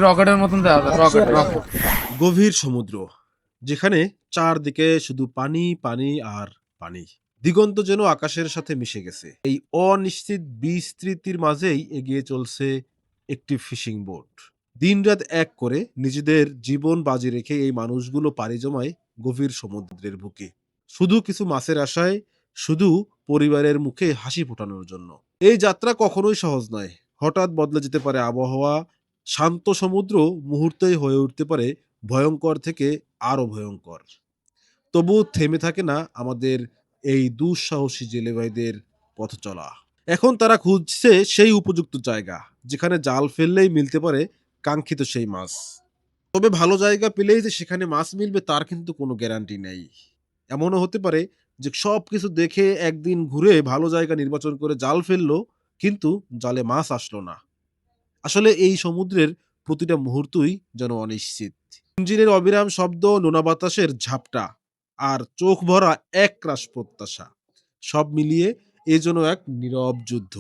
রকেটের মতন rocket rocket. গভীর সমুদ্র, যেখানে চারদিকে শুধু পানি পানি আর পানি। দিগন্ত যেন আকাশের সাথে মিশে গেছে। এই অনিশ্চিত বিস্তৃতির মাঝেই এগিয়ে চলছে একটি ফিশিং বোট। দিনরাত এক করে নিজেদের জীবন বাজি রেখে এই মানুষগুলো পাড়ি জমায় গভীর সমুদ্রের বুকে, শুধু কিছু মাছের আশায়, শুধু পরিবারের মুখে হাসি ফোটানোর জন্য। এই যাত্রা কখনোই সহজ নয়। হঠাৎ বদলে যেতে পারে আবহাওয়া, শান্ত সমুদ্র মুহূর্তেই হয়ে উঠতে পারে ভয়ঙ্কর থেকে আরো ভয়ঙ্কর। তবু থেমে থাকে না আমাদের এই দুঃসাহসী জেলে ভাইদের পথ চলা। এখন তারা খুঁজছে সেই উপযুক্ত জায়গা, যেখানে জাল ফেললেই মিলতে পারে কাঙ্ক্ষিত সেই মাছ। তবে ভালো জায়গা পেলেই যে সেখানে মাছ মিলবে তার কিন্তু কোনো গ্যারান্টি নেই। এমনও হতে পারে যে সবকিছু দেখে একদিন ঘুরে ভালো জায়গা নির্বাচন করে জাল ফেললো, কিন্তু জালে মাছ আসলো না। আসলে এই সমুদ্রের প্রতিটা মুহূর্তই যেন অনিশ্চিত। ইঞ্জিনের অবিরাম শব্দ, নোনা বাতাসের ঝাপটা, আর চোখ ভরা একরাশ প্রত্যাশা, সব মিলিয়ে এ যেন এক নীরব যুদ্ধ,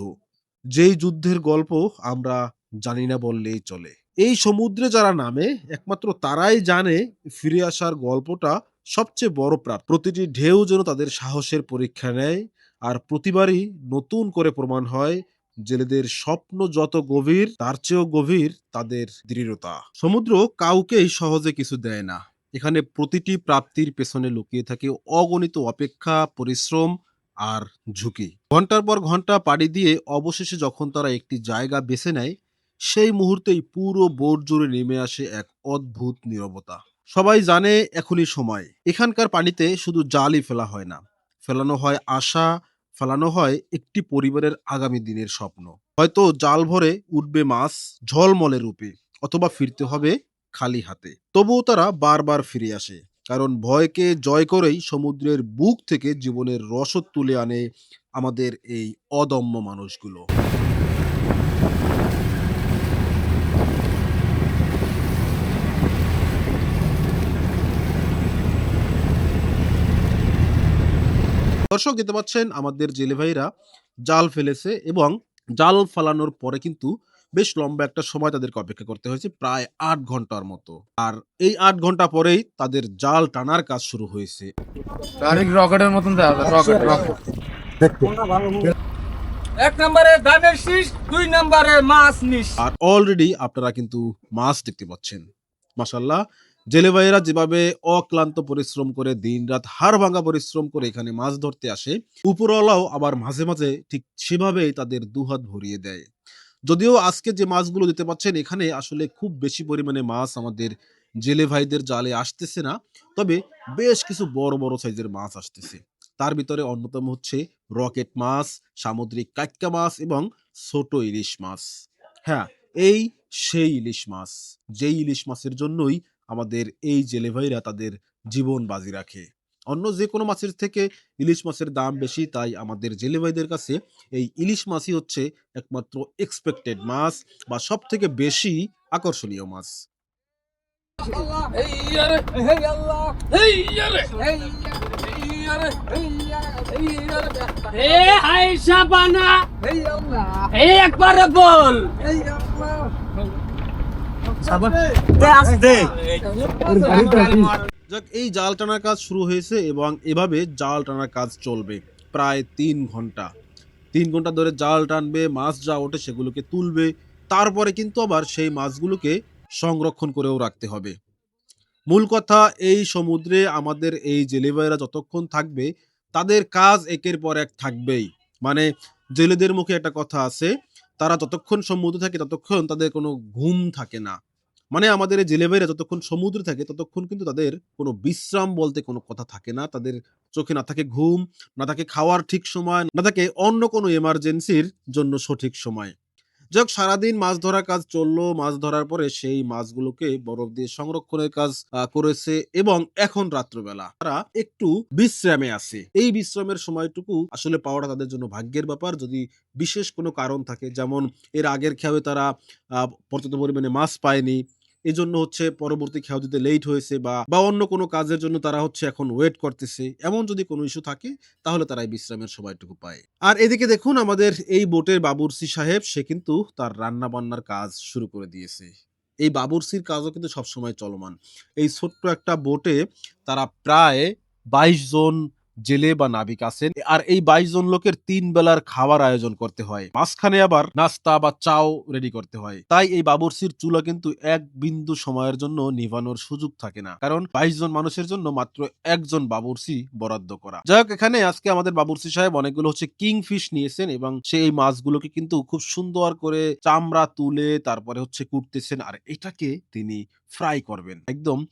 যেই যুদ্ধের গল্প আমরা জানি না বললেই চলে। এই সমুদ্রে যারা নামে একমাত্র তারাই জানে ফিরে আসার গল্পটা সবচেয়ে বড় প্রাপ্তি। প্রতিটি ঢেউ যেন তাদের সাহসের পরীক্ষা নেয়, আর প্রতিবারই নতুন করে প্রমাণ হয় জেলেদের স্বপ্ন যত গভীর তার চেয়েও গভীর তাদের দৃঢ়তা। সমুদ্র কাউকেই সহজে কিছু দেয় না। এখানে প্রতিটি প্রাপ্তির পেছনে লুকিয়ে থাকে অগণিত অপেক্ষা, পরিশ্রম আর ঝুঁকি। ঘন্টার পর ঘন্টা পাড়ি দিয়ে অবশেষে যখন তারা একটি জায়গা বেছে নেয়, সেই মুহূর্তেই পুরো বোট জুড়ে নেমে আসে এক অদ্ভুত নীরবতা। সবাই জানে এখনই সময়। এখানকার পানিতে শুধু জালই ফেলা হয় না, ফেলানো হয় আশা, ফেলানো হয় একটি পরিবারের আগামী দিনের স্বপ্ন। হয়তো জাল ভরে উঠবে মাছ ঝলমলে রূপে, অথবা ফিরতে হবে খালি হাতে। তবুও তারা বারবার ফিরে আসে, কারণ ভয়কে জয় করেই সমুদ্রের বুক থেকে জীবনের রসদ তুলে আনে আমাদের এই অদম্য মানুষগুলো। দর্শক, দেখতে পাচ্ছেন আমাদের জেলে ভাইরা জাল ফেলেছে, এবং জাল ফালানোর পরে কিন্তু বেশ লম্বা একটা সময় তাদেরকে অপেক্ষা করতে হয়েছে, প্রায় 8 ঘন্টার মতো। আর এই 8 ঘন্টা পরেই তাদের জাল টানার কাজ শুরু হয়েছে। রকেটের মতন রকেট রকেট। এক নম্বরে ধানের শীষ, 2 নম্বরে মাছ নিস। আর অলরেডি আপনারা কিন্তু মাছ দেখতে পাচ্ছেন। মাশাল্লাহ, জেলে ভাইয়েরা যেভাবে অক্লান্ত পরিশ্রম করে দিন রাত হাড় ভাঙা পরিশ্রম করে এখানে মাছ ধরতে আসে, উপরওয়ালাও আবার মাঝে মাঝে ঠিক সেভাবেই তাদের দুহাত ভরিয়ে দেয়। যদিও আজকে যে মাছগুলো দিতে পাচ্ছেন, এখানে আসলে খুব বেশি পরিমাণে মাছ আমাদের জেলে ভাইদের জালে আসতেছে না, তবে বেশ কিছু বড় বড় সাইজের মাছ আসতেছে। তার ভিতরে অন্যতম হচ্ছে রকেট মাছ, সামুদ্রিক কাটকা মাছ এবং ছোট ইলিশ মাছ। হ্যাঁ, এই সেই ইলিশ মাছ, যেই ইলিশ মাছের জন্যই আমাদের এই জেলে ভাইরা তাদের জীবন বাজি রাখে। অন্য যে কোনো মাছের থেকে ইলিশ মাছের দাম বেশি, তাই আমাদের জেলে ভাইদের কাছে এই ইলিশ মাছই হচ্ছে একমাত্র এক্সপেক্টেড মাছ, বা সব থেকে বেশি আকর্ষণীয় মাছ। একবারে বল। যাক, এই জাল টানার কাজ শুরু হয়েছে, এবং এভাবে জাল টানার কাজ চলবে প্রায় 3 ঘন্টা। 3 ঘন্টা ধরে জাল টানবে, মাছ যা ওঠে সেগুলোকে তুলবে, তারপরে কিন্তু আবার সেই মাছগুলোকে সংরক্ষণ করেও রাখতে হবে। মূল কথা, এই সমুদ্রে আমাদের এই জেলে ভাইরা যতক্ষণ থাকবে তাদের কাজ একের পর এক থাকবেই। মানে জেলেদের মুখে একটা কথা আছে, তারা যতক্ষণ সমুদ্রে থাকে ততক্ষণ তাদের কোনো ঘুম থাকে না। মানে আমাদের এই জেলে ভাইরা যতক্ষণ সমুদ্রে থাকে ততক্ষণ কিন্তু তাদের কোনো বিশ্রাম বলতে কোনো কথা থাকে না। তাদের চোখে না থাকে ঘুম, না থাকে খাওয়ার ঠিক সময়, না থাকে অন্য কোনো এমার্জেন্সির জন্য সঠিক সময়। যাক, সারাদিন মাছ ধরার কাজ চললো। মাছ ধরার পরে সেই মাছগুলোকে বরফ দিয়ে সংরক্ষণের কাজ করেছে, এবং এখন রাত্রবেলা তারা একটু বিশ্রামে আছে। এই বিশ্রামের সময়টুকু আসলে পাওয়াটা তাদের জন্য ভাগ্যের ব্যাপার, যদি বিশেষ কোনো কারণ থাকে, যেমন এর আগের খেয়ে তারা পর্যাপ্ত পরিমাণে মাছ পায়নি, এই জন্য হচ্ছে পরবর্তী খেয়াও দিতে লেট হয়েছে বা অন্য কোনো কাজের জন্য তারা হচ্ছে এখন ওয়েট করতেছে, এমন যদি কোনো ইস্যু থাকে তাহলে তারা এই বিশ্রামের সময়টুকু পায়। আর এদিকে দেখুন আমাদের এই বোটের বাবুর্চি সাহেব সে কিন্তু তার রান্না বান্নার কাজ শুরু করে দিয়েছে। এই বাবুর্চির কাজও কিন্তু সবসময় চলমান। এই ছোট্ট একটা বোটে তারা প্রায় ২২ জন জেলে বা নাবিক আছেন। আর এই ২২ জন লোকের ৩ বেলার খাওয়ার আয়োজন করতে হয়। মাঝখানে আবার নাস্তা বা চাও রেডি করতে হয়। তাই এই বাবুর্চির চুলা কিন্তু এক বিন্দু সময়ের জন্য নিভানোর সুযোগ থাকে না। কারণ ২২ জন মানুষের জন্য মাত্র একজন বাবুর্চি বরাদ্দ করা। যাই হোক, এখানে আজকে আমাদের বাবুর্চি সাহেব অনেকগুলো হচ্ছে কিংফিশ নিয়েছেন এবং সেই মাছগুলোকে কিন্তু খুব সুন্দর করে চামড়া তুলে তারপরে হচ্ছে কুটতেছেন। আর এটাকে তিনি ফ্রাই করবেন। একদম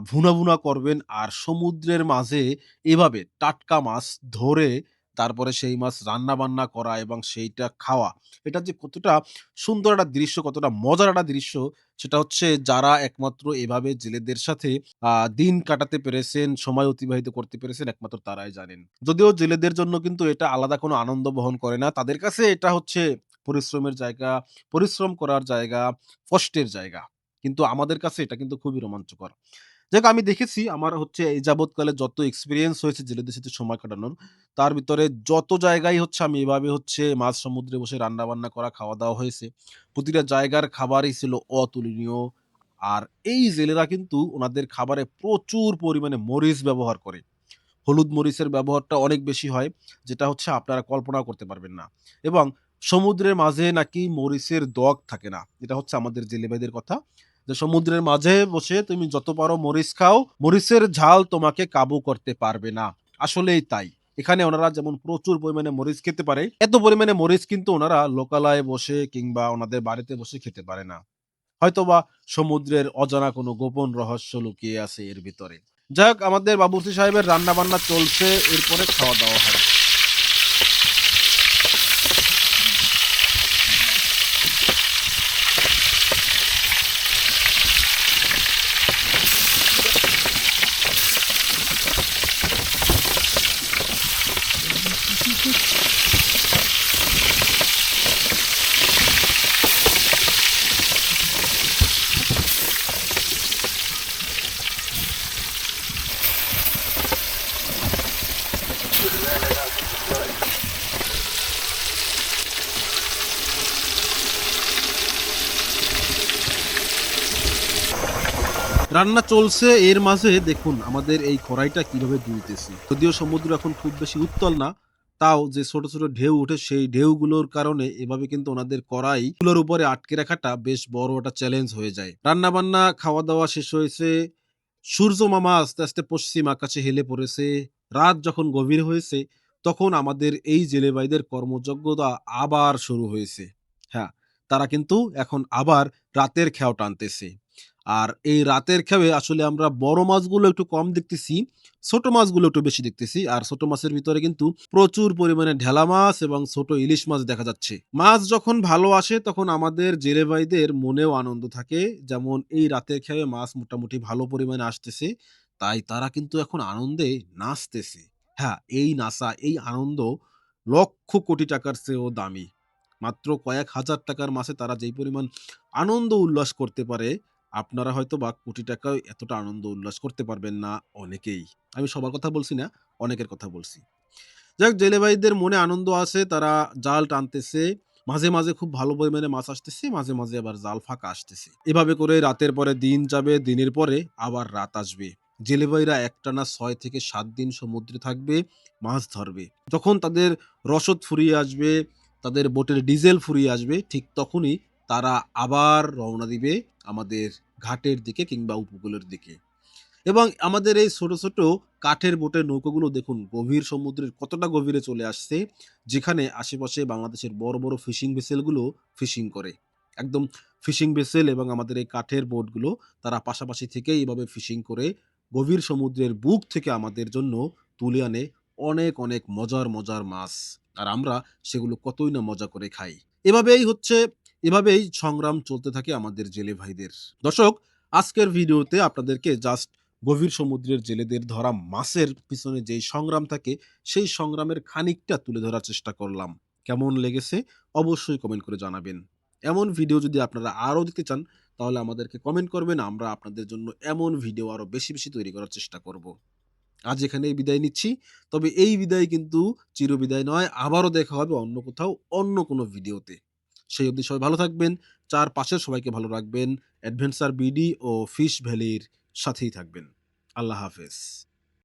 ভুনা, ভুনা করবেন। আর সমুদ্রের মাঝে এভাবে টাটকা মাছ ধরে তারপরে সেই মাছ রান্না-বান্না করা এবং সেইটা খাওয়া। এটা যে কতটা সুন্দর একটা দৃশ্য, কতটা মজার একটা দৃশ্য, সেটা হচ্ছে যারা একমাত্র এভাবে জেলেদের সাথে আ দিন কাটাতে পেরেছেন, সময় অতিবাহিত করতে পেরেছেন, একমাত্র তারাই জানেন। যদিও জেলেদের জন্য কিন্তু এটা আলাদা কোনো আনন্দ বহন করে না। তাদের কাছে এটা হচ্ছে পরিশ্রমের জায়গা, পরিশ্রম করার জায়গা, কষ্টের জায়গা। কিন্তু আমাদের কাছে এটা কিন্তু খুবই রোমাঞ্চকর। যাক, আমি দেখেছি আমার হচ্ছে এই যাবৎকালে যত এক্সপেরিয়েন্স হয়েছে জেলেদের সাথে সময় কাটানোর, তার ভিতরে যত জায়গায় হচ্ছে আমি এভাবে হচ্ছে মাঝ সমুদ্রে বসে রান্না-বান্না করা, খাওয়া-দাওয়া হয়েছে। প্রতিটা জায়গার খাবারই ছিল অতুলনীয়। আর এই জেলেরা কিন্তু উনাদের খাবারে প্রচুর পরিমাণে মরিচ ব্যবহার করে। হলুদ মরিচের ব্যবহারটা অনেক বেশি হয়, যেটা হচ্ছে আপনারা কল্পনাও করতে পারবেন না। এবং সমুদ্রের মাঝে নাকি মরিচের দগ থাকে না। এটা হচ্ছে আমাদের জেলে ভাইদের কথা। যে সমুদ্রের মাঝে বসে তুমি যত পারো মরিচ খাও, মরিচের ঝাল তোমাকে কাবু করতে পারবে না। আসলেই তাই। এখানে ওনারা যেমন প্রচুর পরিমাণে মরিচ খেতে পারে, এত পরিমাণে মরিচ কিন্তু ওনারা লোকালয়ে বসে কিংবা ওনাদের বাড়িতে বসে খেতে পারে না। হয়তোবা সমুদ্রের অজানা কোনো গোপন রহস্য লুকিয়ে আছে এর ভিতরে। যাই হোক, আমাদের বাবুর্চি সাহেবের রান্না-বান্না চলছে, এরপরে খাওয়া-দাওয়া হবে। রান্না চলছে, এর মাঝে দেখুন আমাদের এই কড়াইটা কিভাবে দুলতেছে। যদিও সমুদ্র এখন খুব বেশি উত্তাল না, তাও যে ছোট, ছোট ঢেউ ওঠে সেই ঢেউগুলোর কারণে এভাবে কিন্তু ওনাদের কড়াইগুলোর উপরে আটকে রাখাটা বেশ বড় একটা চ্যালেঞ্জ হয়ে যায়। রান্না-বান্না, খাওয়া-দাওয়া শেষ হয়েছে। সূর্য মামা আস্তে, আস্তে পশ্চিম আকাশে হেলে পড়েছে। রাত যখন গভীর হয়েছে, তখন আমাদের এই জেলে ভাইদের কর্মযজ্ঞতা আবার শুরু হয়েছে। হ্যাঁ, তারা কিন্তু এখন আবার রাতের খেয়াও টানতেছে। আর এই রাতের খেয়ায়ে আসলে আমরা বড় মাছগুলো একটু কম দেখতেছি, ছোট মাছগুলো একটু বেশি দেখতেছি। আর ছোট মাছের ভিতরে কিন্তু প্রচুর পরিমাণে ঢেলা মাছ এবং ছোট ইলিশ মাছ দেখা যাচ্ছে। মাছ যখন ভালো আসে তখন আমাদের জেলে ভাইদের মনেও আনন্দ থাকে। যেমন এই রাতের খেয়ায়ে মাছ মোটামুটি ভালো পরিমাণে আসতেছে। তাই তারা কিন্তু এখন আনন্দে নাচতেছে। হ্যাঁ, এই নাচা, এই আনন্দ লক্ষ কোটি টাকার চেয়েও দামি। মাত্র কয়েক হাজার টাকার মাছে তারা যেই পরিমাণ আনন্দ উল্লাস করতে পারে, আপনারা হয়তোবা কোটি টাকায় এতটা আনন্দ উল্লাস করতে পারবেন না অনেকেই। আমি সবার কথা বলছি না, অনেকের কথা বলছি। যাক, জেলে ভাইদের মনে আনন্দ আছে, তারা জাল টানতেছে। মাঝে, মাঝে খুব ভালো পরিমাণে মাছ আসতেছে, মাঝে, মাঝে আবার জাল ফাঁকা আসতেছে। এভাবে করে রাতের পরে দিন যাবে, দিনের পরে আবার রাত আসবে। জেলে ভাইরা একটানা ৬ থেকে ৭ দিন সমুদ্রে থাকবে, মাছ ধরবে। যখন তাদের রসদ ফুরিয়ে আসবে, তাদের বোটের ডিজেল ফুরিয়ে আসবে, ঠিক তখনই তারা আবার রওনা দিবে আমাদের ঘাটের দিকে কিংবা উপকূলের দিকে। এবং আমাদের এই ছোট, ছোট কাঠের বোটের নৌকোগুলো দেখুন গভীর সমুদ্রের কতটা গভীরে চলে আসছে, যেখানে আশেপাশে বাংলাদেশের বড়, বড় ফিশিং ভেসেলগুলো ফিশিং করে। একদম ফিশিং ভেসেল এবং আমাদের এই কাঠের বোটগুলো তারা পাশাপাশি থেকেই এভাবে ফিশিং করে গভীর সমুদ্রের বুক থেকে আমাদের জন্য তুলে আনে অনেক, অনেক মজার, মজার মাছ। আর আমরা সেগুলো কতই না মজা করে খাই। এভাবেই হচ্ছে এভাবেই সংগ্রাম চলতে থাকে আমাদের জেলে ভাইদের। দর্শক, আজকের ভিডিওতে আপনাদেরকে জাস্ট গভীর সমুদ্রের জেলেদের ধরা মাছের পিছনে যেই সংগ্রাম থাকে, সেই সংগ্রামের খানিকটা তুলে ধরার চেষ্টা করলাম। কেমন লেগেছে অবশ্যই কমেন্ট করে জানাবেন। এমন ভিডিও যদি আপনারা আরও দেখতে চান তাহলে আমাদেরকে কমেন্ট করবেন, আমরা আপনাদের জন্য এমন ভিডিও আরও বেশি বেশি তৈরি করার চেষ্টা করব। আজ এখানেই বিদায় নিচ্ছি, তবে এই বিদায় কিন্তু চিরবিদায় নয়, আবারও দেখা হবে অন্য কোথাও অন্য কোনো ভিডিওতে। সেই অবধি সবাই ভালো থাকবেন, চারপাশের সবাইকে ভালো রাখবেন, অ্যাডভেঞ্চার বিডি ও ফিশ ভ্যালির সাথেই থাকবেন। আল্লাহ হাফেজ।